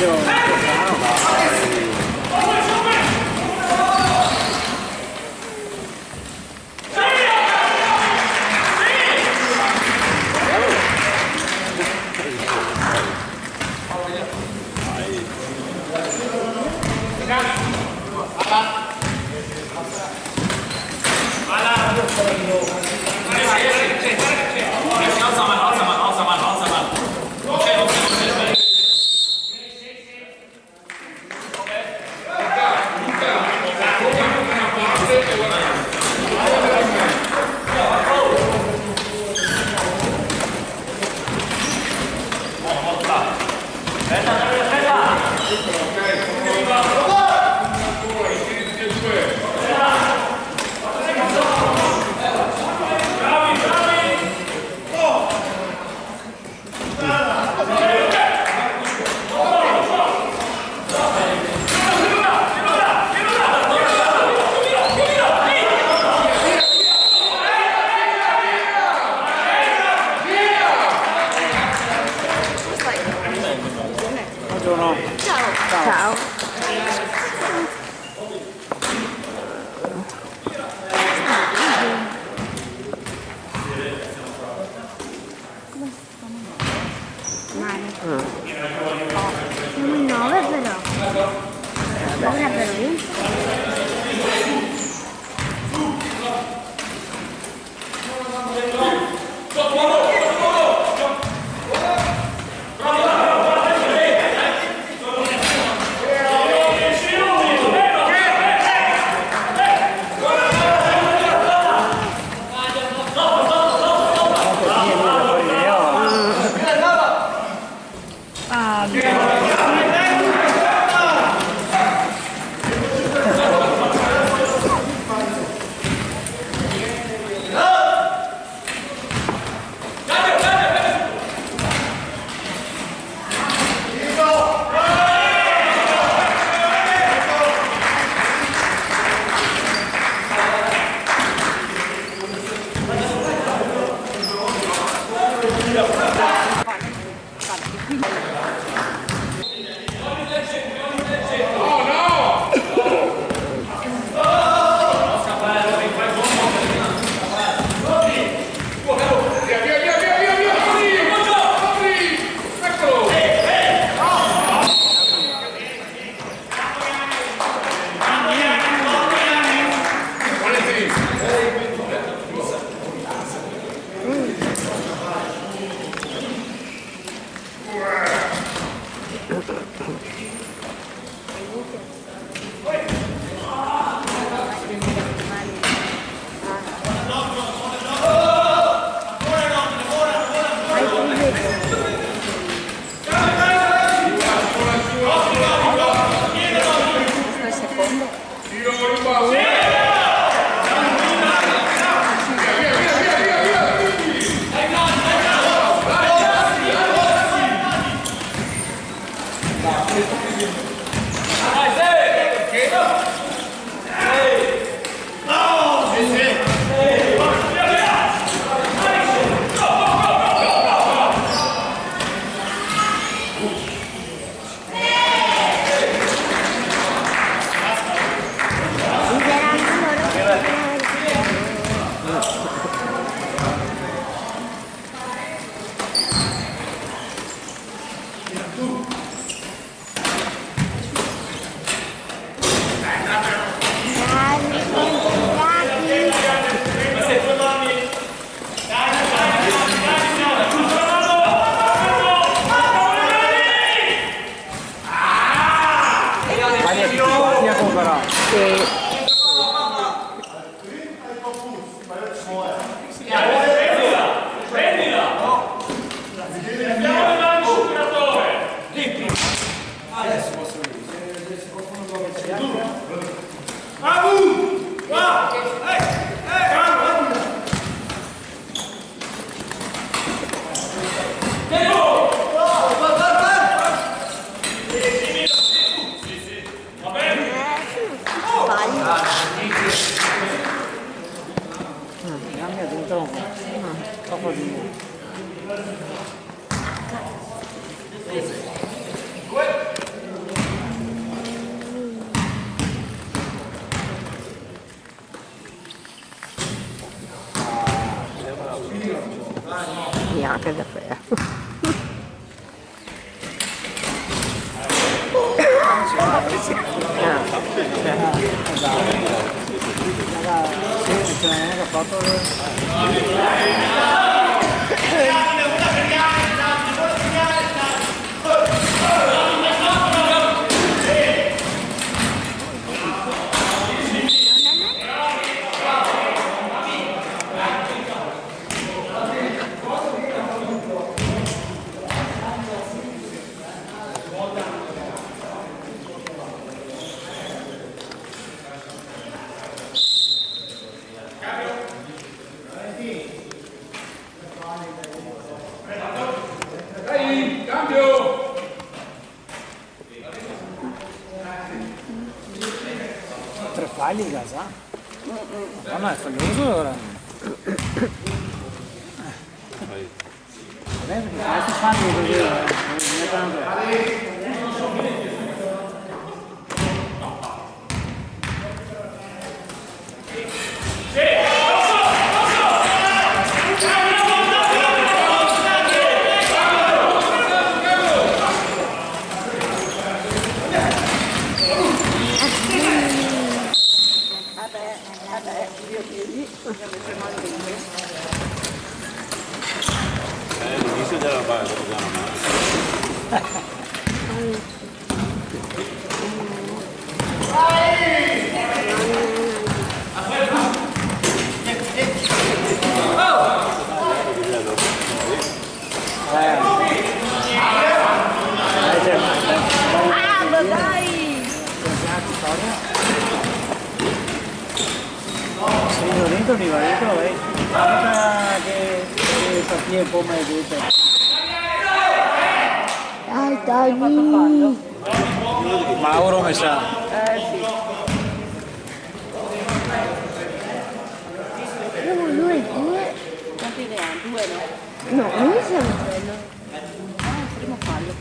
un po' strano, ma... Buongiorno. Ciao. Ciao. Siamo in 9 però. Dovrebbero vincere. Ah, Che da fea. Tre fagli in casa? No, è famoso ora. Perché questi fanno così, non è tanto. L'inizio della base, dentro mi va dentro, che partire un po' mai dentro. Dai, dai. Mauro mi sa. Sì. Siamo noi due. Quanti ne ha? 2, no? No, noi siamo tre, no? Primo fallo.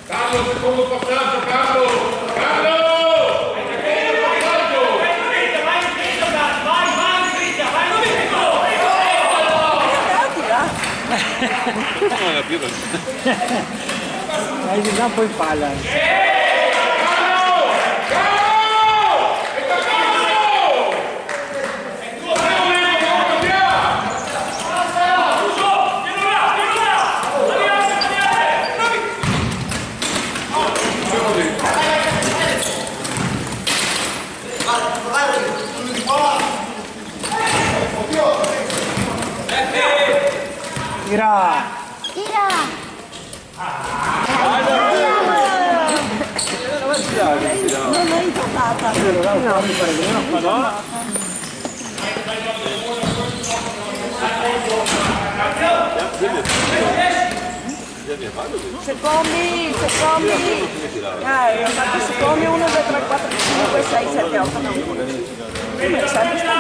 Carlo, secondo passaggio, Carlo! Carlo! non ho capito. Hai di là poi palla. Tira! Tira! Non è intonata. Secondi. Ho fatto secondi 1, 2, 3, 4, 5, 6, 7, 8, 9. Come sempre sta dentro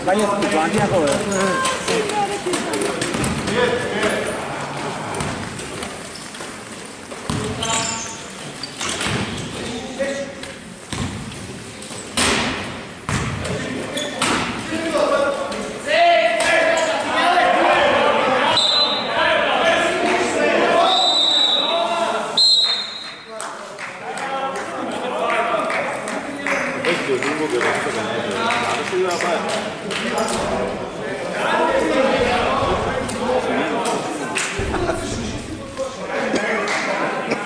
Sbaglia tutto, anche a voi. Questo è lungo che adesso si deve fare.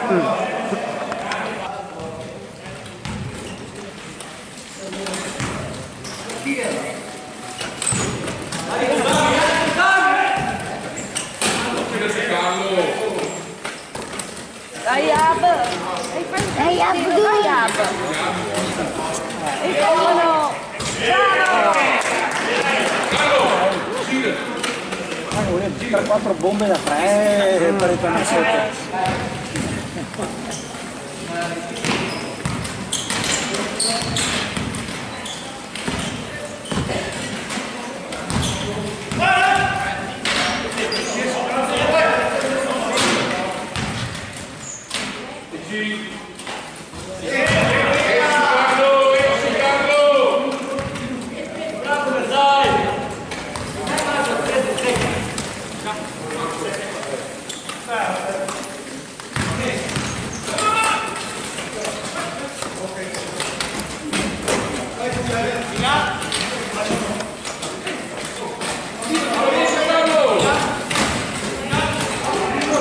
Dai Ab! Dai Abdul! Dai Ab! E come Vuole 3-4 bombe da 3 per ritornare sotto.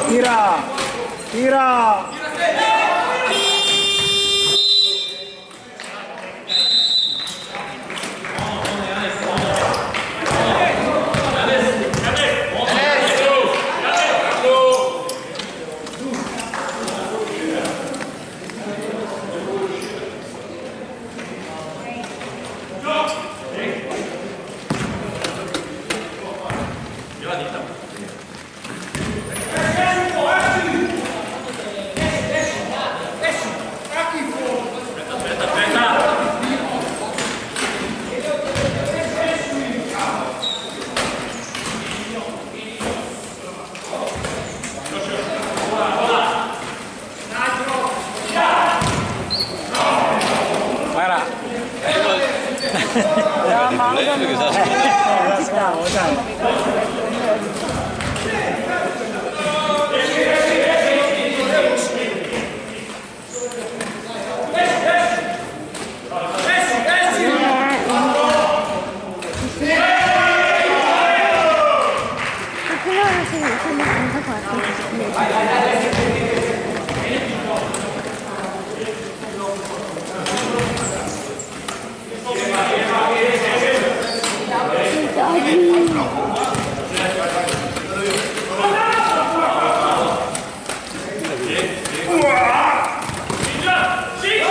Tira! Tira! Guarda! La scavo, dai! Perché loro sono abbastanza forti.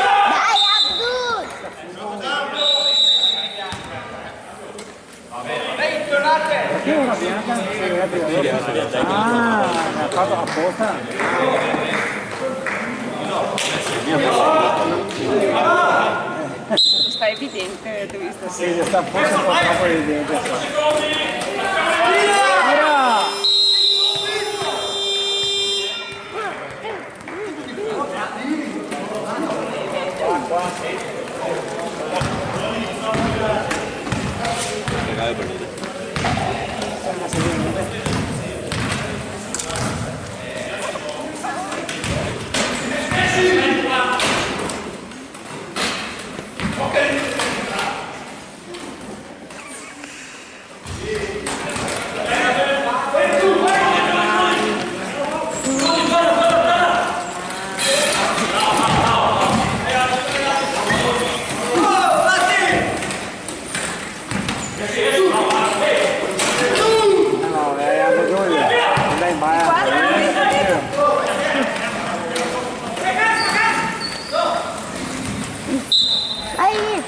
Dai Abdul! Perché una bianca? Ah, l'ha fatto apposta. sta evidente, tu visto? Sì, sta forse un po' troppo evidente. Tira! Regalo per lui. No, hanno gioia. Dai, Aí!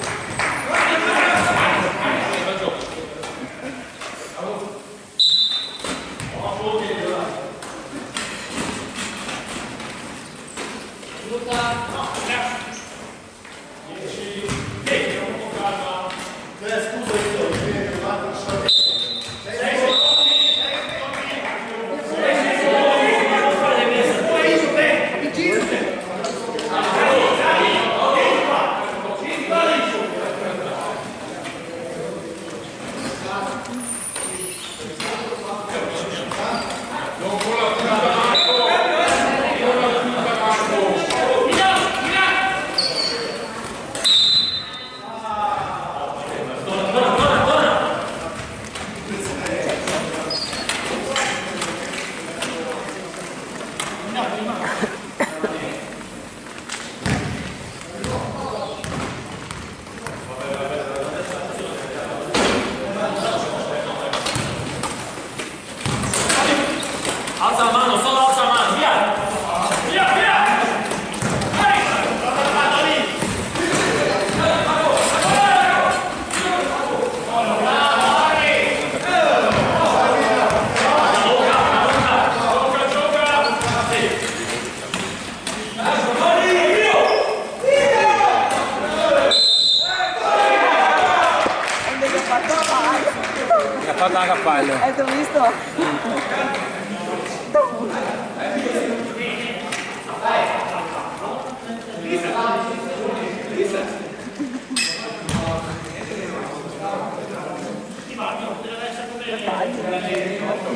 a cappello. Ti ho visto?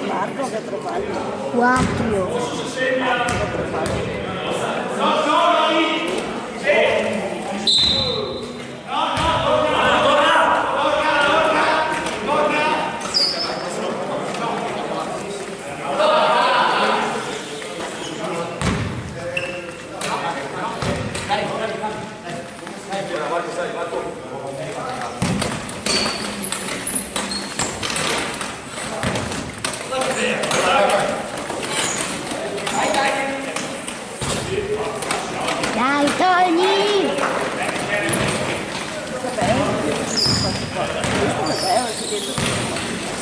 Marco che trepagli. 4. Dai Tony!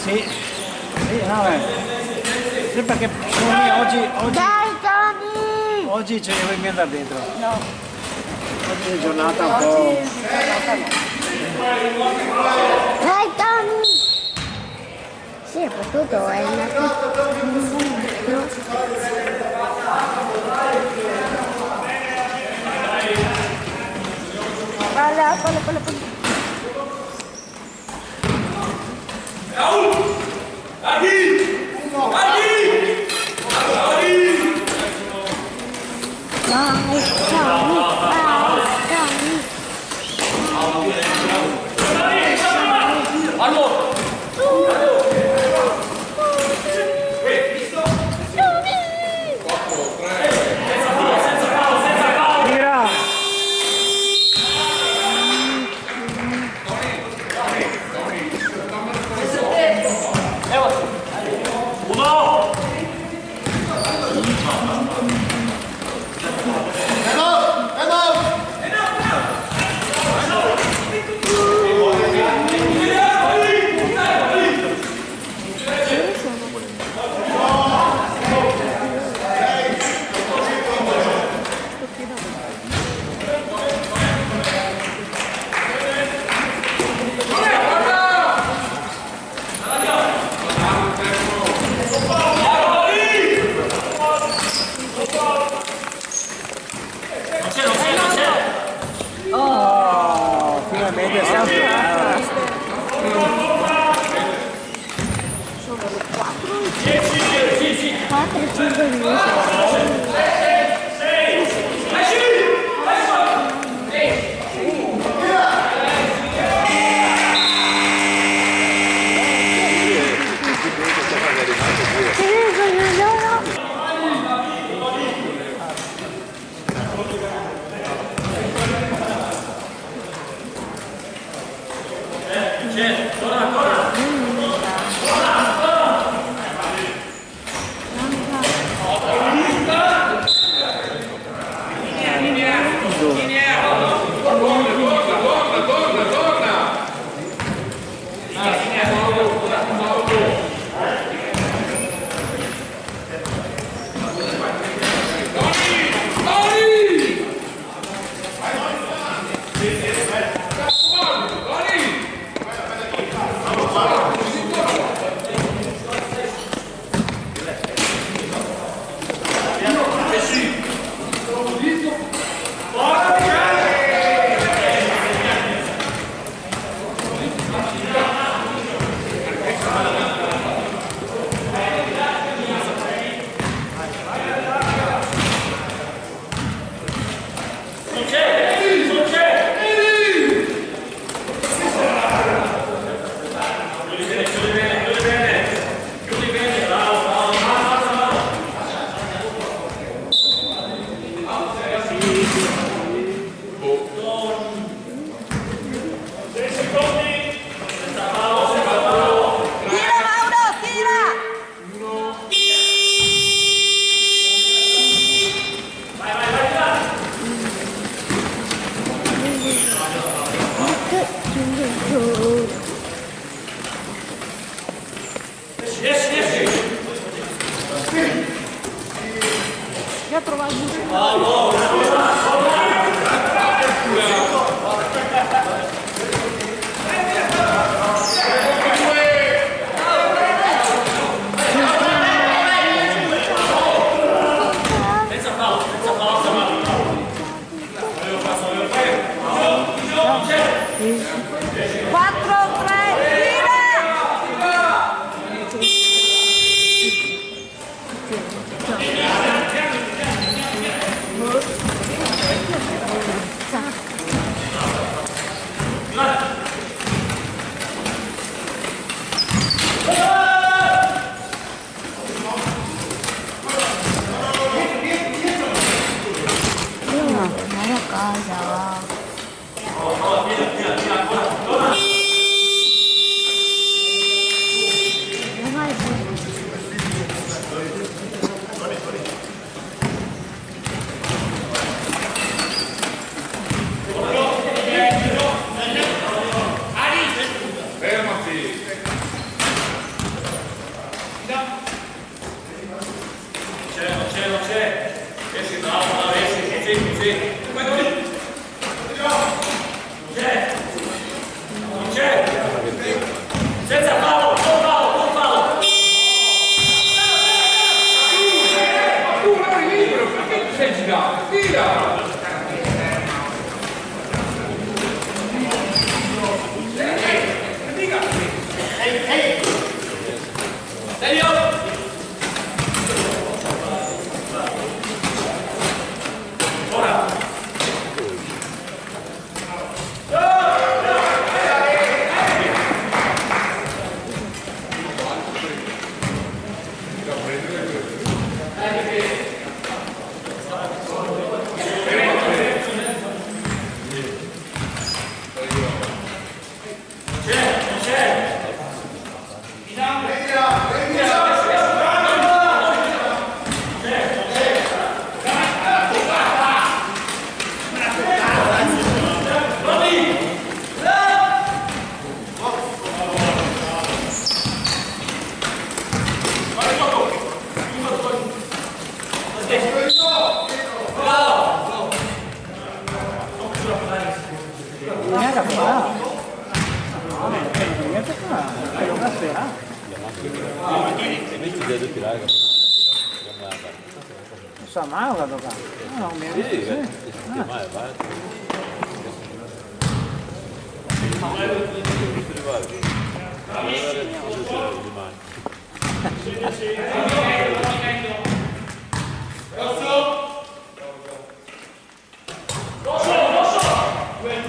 Sì, sì, no, sì, perché oggi Dai Tony! oggi ce ne vuoi andare dentro. No. Oggi è giornata un po'. Dai Tony! Sì, è potuto, è andato. Palla. Dai Tony! Tira! Oh, finalmente siamo arrivati. Sono le 4 e 5 minuti. Ja trovato. casa. Non vai più. Fermati. Non c'è. Esci bravo, esci. Non c'è. Senza Paolo, con Paolo. Tu non eri libero, perché ti sei girato? Via! Niente qua. Niente qua. È una sera. Metti da tutti raga. Sa mai la doga. No, mi ha Sì, detto. mai va.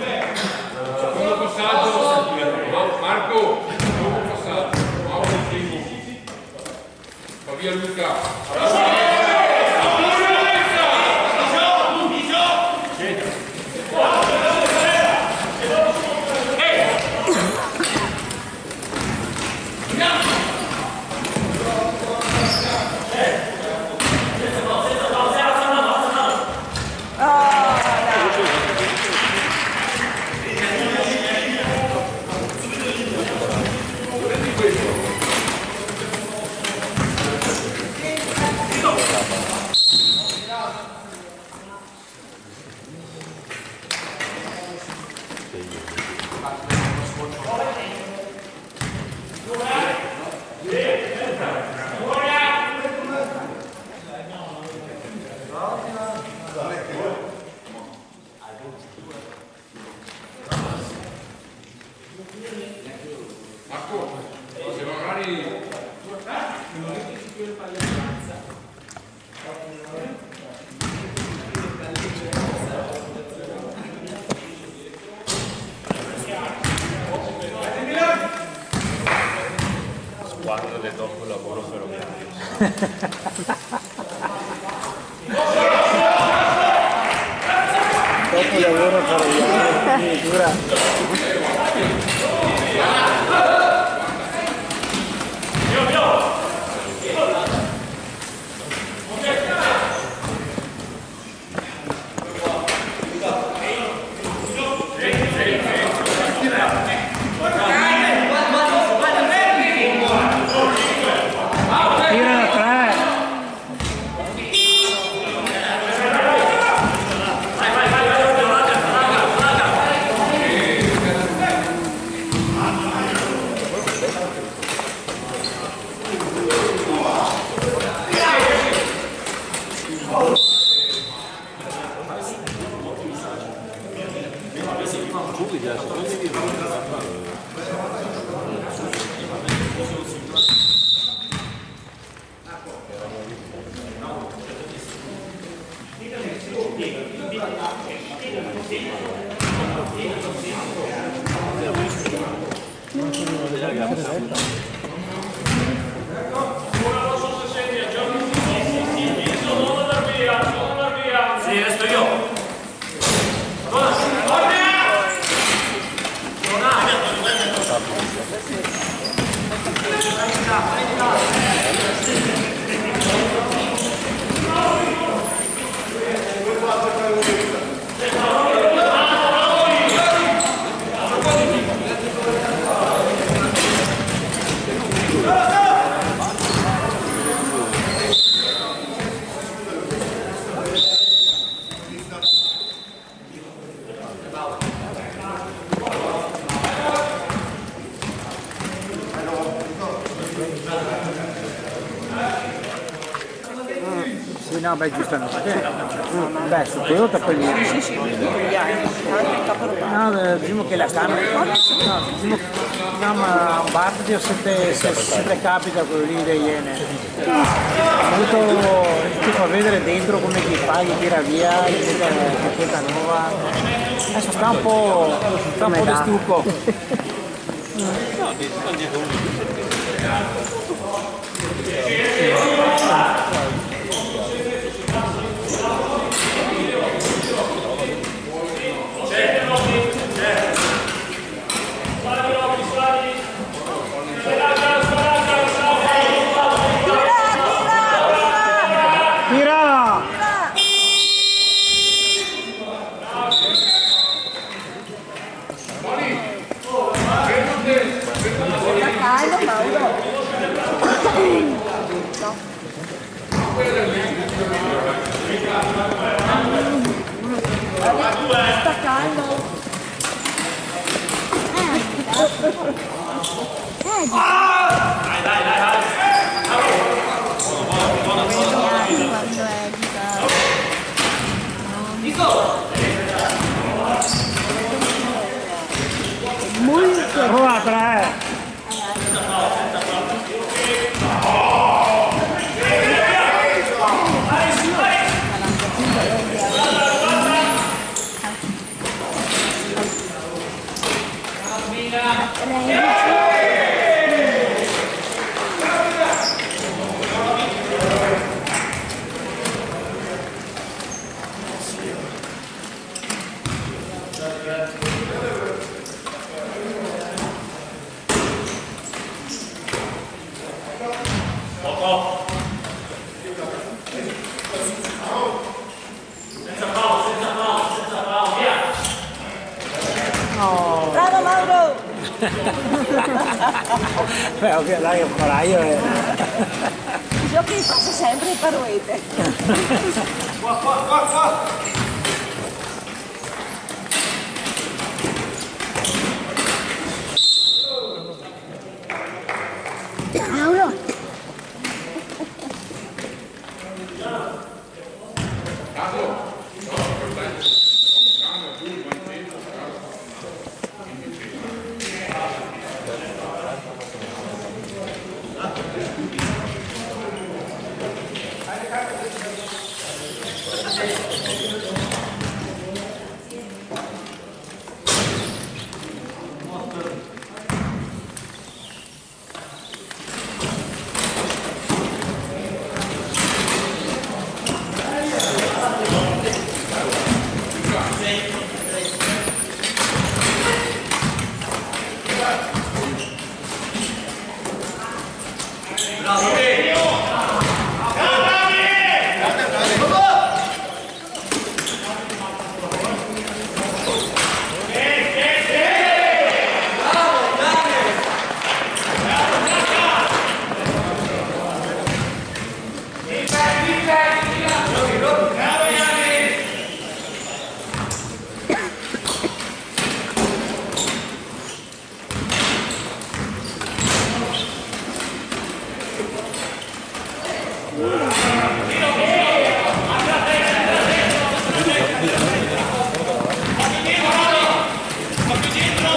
Secondo passaggio. Marco, secondo passaggio. Mauro primo. Fa via Luca. Marco, se magari... Squadra del dopo lavoro ferroviario. Dopo il lavoro ferroviario, addirittura. Tirano tre. Sì, resto io. No, beh, giustamente. Beh, su quello tappellino. Sì, sì, tutti gli anni, anche il capodanno. No, diciamo che la camera. No, diciamo, no, ma a parte se te capita quello lì delle Iene. Ti fa vedere dentro come ti paghi, tira via, ti mette la cacchetta nuova. Adesso sta un po' di stucco. Sta caldo. Molto. Provate, Bravo Mauro! Beh, ok, dai, un coraggio. Io che faccio sempre i paruete. Mauro.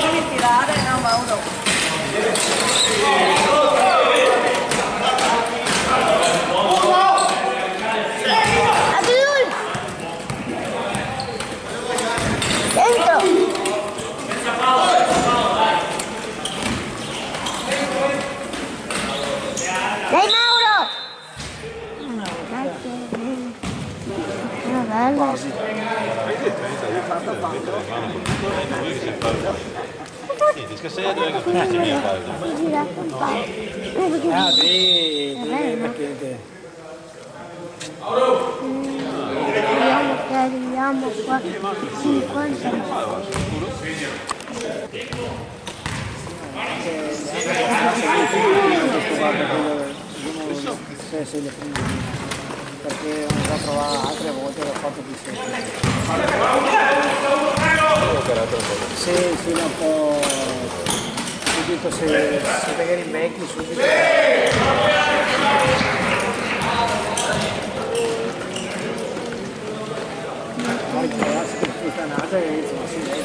Devi tirare, no Mauro? Dentro. Dai Mauro. Bella. Niente, scassare dove che mi fai? Girato un po'. Ah, sì, perché Vediamo che arriviamo qua 50. se le prende, perché ho già provato altre volte l'ho fatto più semplice. Sì, sì, un po' subito se magari invecchi subito. ragazzi che questa nata e insomma si vede.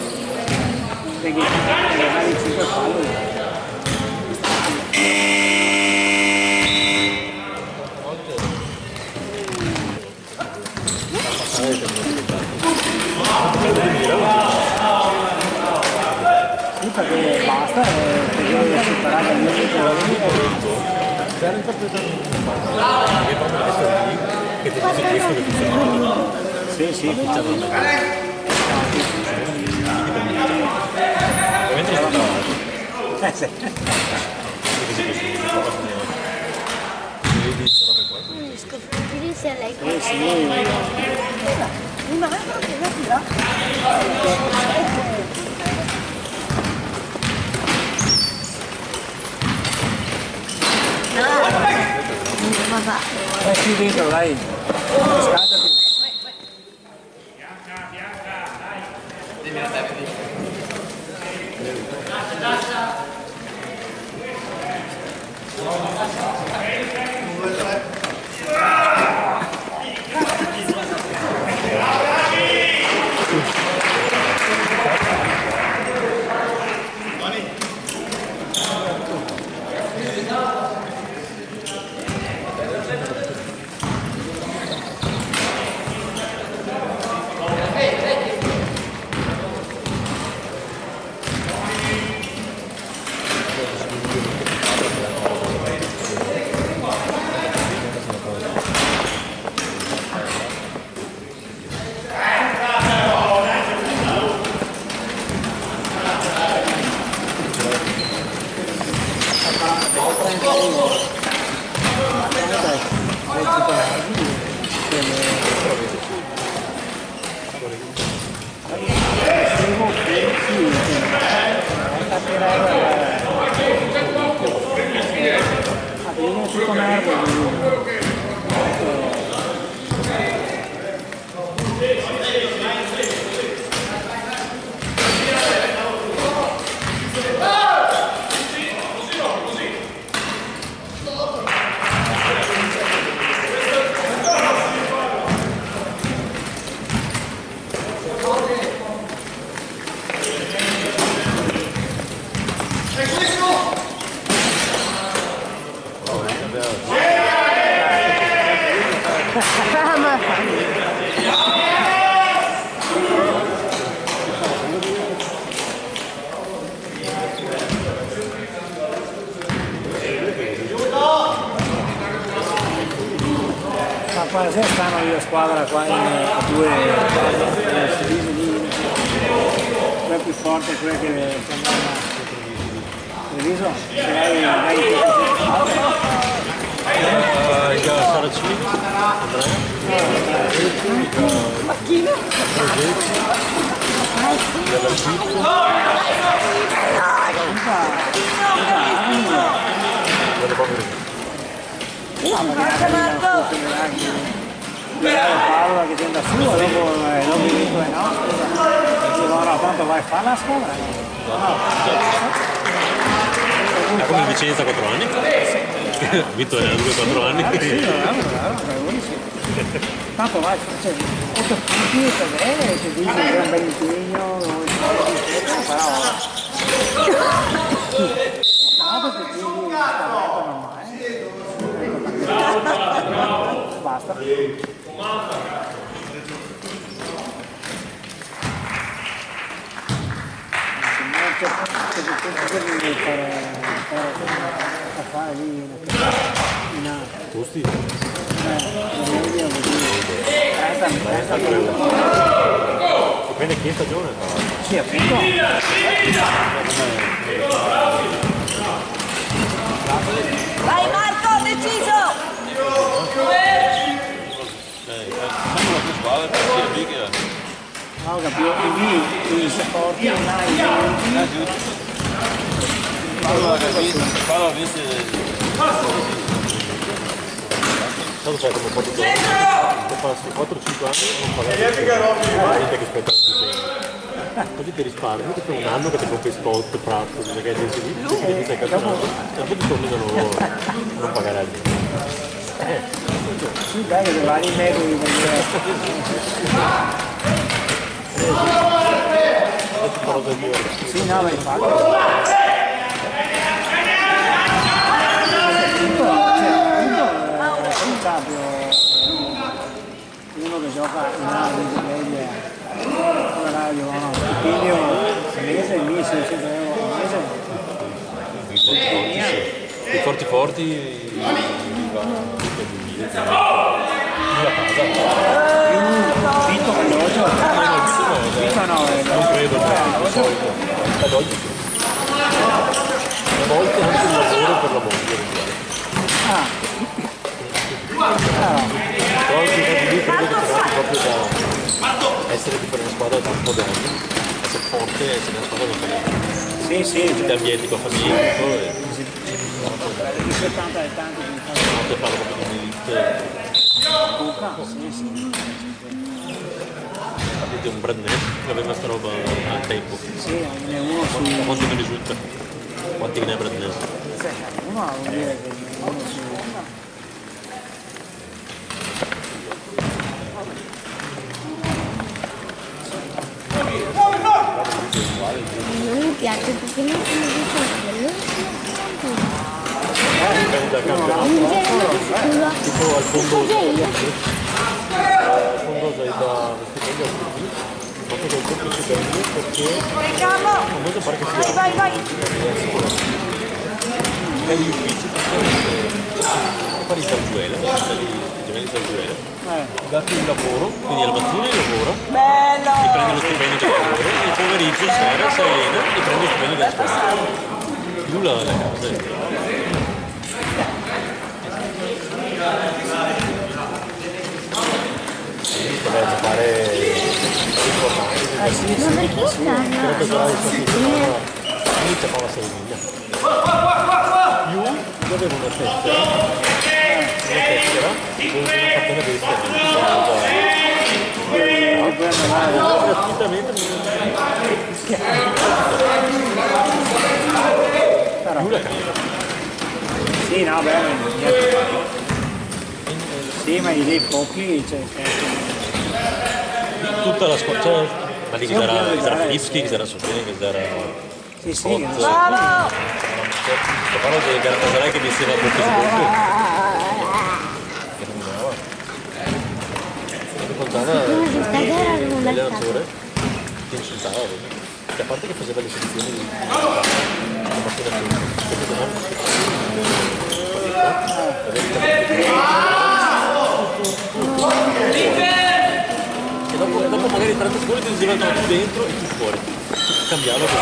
Perché magari 5 fallo. Sì, perché basta perché devo superare il mio che ti dice questo che funziona. sì, sì, sì. Scoprire se lei Qui dentro, dai. Scaldati. Tutto nervo. Ma quasi stanno io squadra qua in due si dice lì, quella più forte è quella che Treviso, dai Saracini, Macchina? Paola che tenta su e dopo dico no, no, tanto vai a fare la squadra. ha come Vicenza 4 anni? Ha vinto nel 2-4 anni. Tanto vai, cioè, 8 punti per bene, ti dici che è un bel impegno, basta. A fare lì Costi? Dipende che stagione. Sì, appunto. Vai Marco, deciso! Siamo la più squadra perché è big. No, ho capito, lì i supporti Paolo vinse. Tanto fai come 4 anni non pagare gente che aspetta un stipendio. Così ti risparmi, che per un anno che ti compri spot, prato, perché gente lì, che ti stai cazzando, e dopo ti torni da nuovo non pagare la gente. sì, dai, che vari metodi. pausa di ore. Sì, no, ma infatti. Uno che gioca in radio media, una radio, no, stipendio al mese, 1.600 euro al mese. I forti va tutto di la casa. Vitto veloce? Vitto no, Non credo, di solito. Ad oggi sì. A volte anche il lavoro per la moglie. Però anche lì credo che trovati proprio da essere tipo una squadra da un po' d'anni, essere forte e essere una squadra da famiglia. sì, sì, Ti ambienti con famiglia e tutto e di 70 e tanto di non ti fanno proprio di un'elite. sì. Avete un brand name che aveva sta roba al tempo. Sì, ne è uno su... Quanti ne risulta? Quanti ne ha brand name? Uno vuol dire che uno su... Non mi piace perché non sono di Dipende dal campionato. non c'era Tipo al fondo io. dai da stipendio a tutti, fatto che il doppio stipendio perché non vedo pare che sia Vai. e gli uffici fare i Zarzuela, i gemelli Zarzuela, dati il lavoro, quindi la mattina lavora, Bello! e prende lo stipendio del lavoro, e il pomeriggio sera si allena e prende lo stipendio della scuola. Più la casa. Deve giocare Ma perché stanno? inizia con la Sardegna più io avevo una tessera con una catena di gratuitamente più la casa. Sì, no, beh, sì, ma i pochi, cioè, tutta la squadra, ma lì sarà Filipski, che sarà Sofini, che sarà sì, sì, Scott, Bravo! sto parlando di Galatasaray che diceva tutto su tutto, che non andava, che contava l'allenatore che insultava, che a parte che faceva le selezioni la mattina e dopo magari 30 secondi ti diceva no, tu dentro e tu fuori, cambiava così.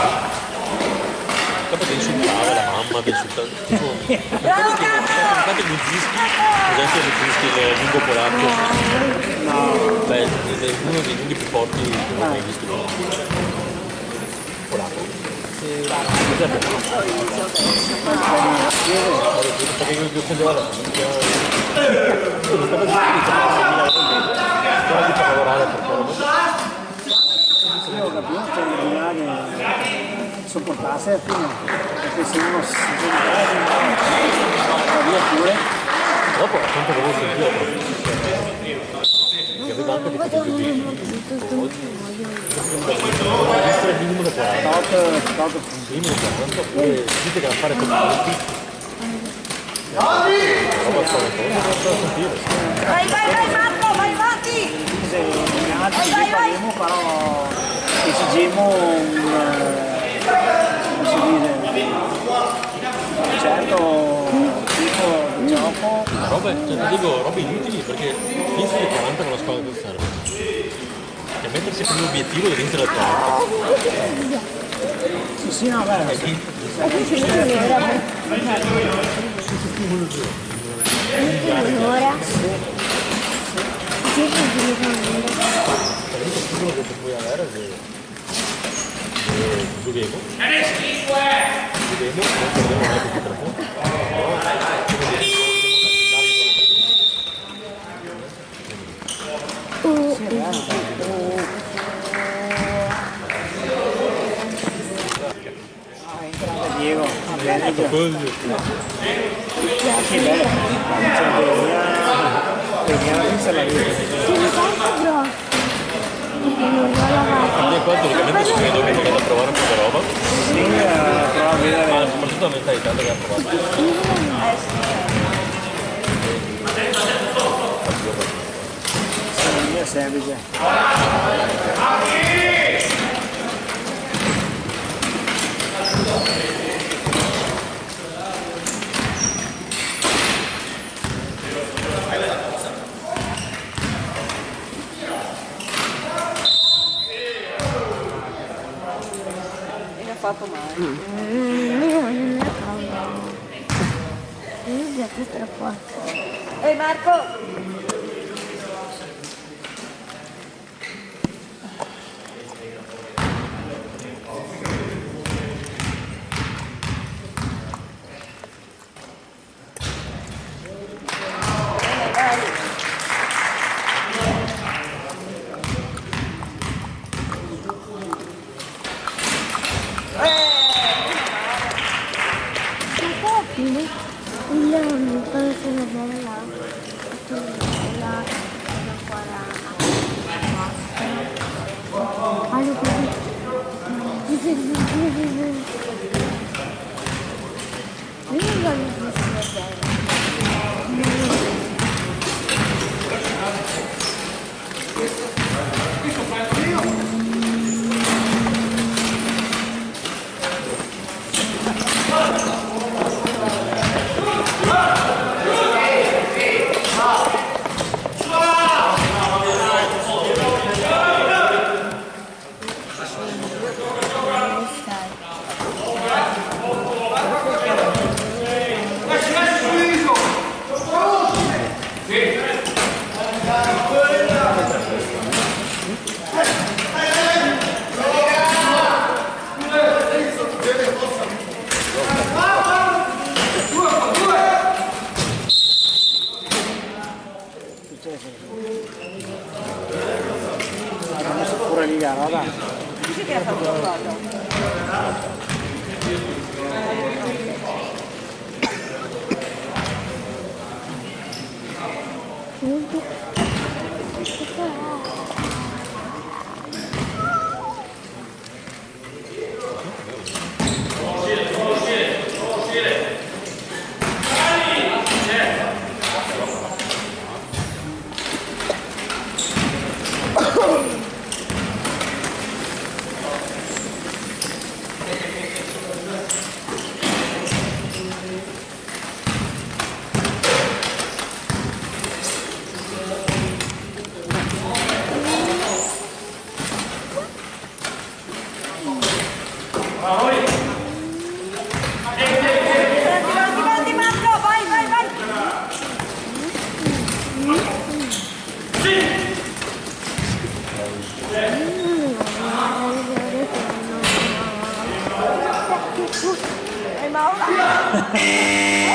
Dopo ti insultava la mamma, ti insultava tipo intanto Luzinski, per esempio Luzinski il lungo polacco, beh, è uno dei lunghi più forti che ho mai visto polacco. Perché io prendevo la famiglia stava di lavorare perché io ho capito che bisogna sopportarsi alla fine, perché se uno si va via pure. dopo appunto avevo sentito che aveva anche dei capelli il minimo da 40 minimo da 40 oppure dite che da fare per tutti roba spaventosa non sentire Vai Marco, vai avanti! Altri che faremo però esigemo come si dice, un certo tipo di gioco. roba, cioè, ti dico robe inutili perché vinci le 40 con la squadra che serve e mettersi come obiettivo di vincere le 40 Sì, sì, no, beh, Ora? quello che puoi avere giochiamo non perdiamo mai tutti 3 punti entra Diego, va bene, ecco quello che bello, vediamo se la vede. Sono tanto grosso. Non l'ho lavato. qua teoricamente si vedo che non è da provare questa roba, Sì, prova a vedere. ma soprattutto la mentalità che ha provato. Sì, è semplice. E mi ha fatto male. Non è caldo. Mi è troppo forte. Ehi Marco! Ha messo pure lì, guarda. Dici che ha fatto un gol? Avanti Marco, vai, vai, vai! Ehi Maura!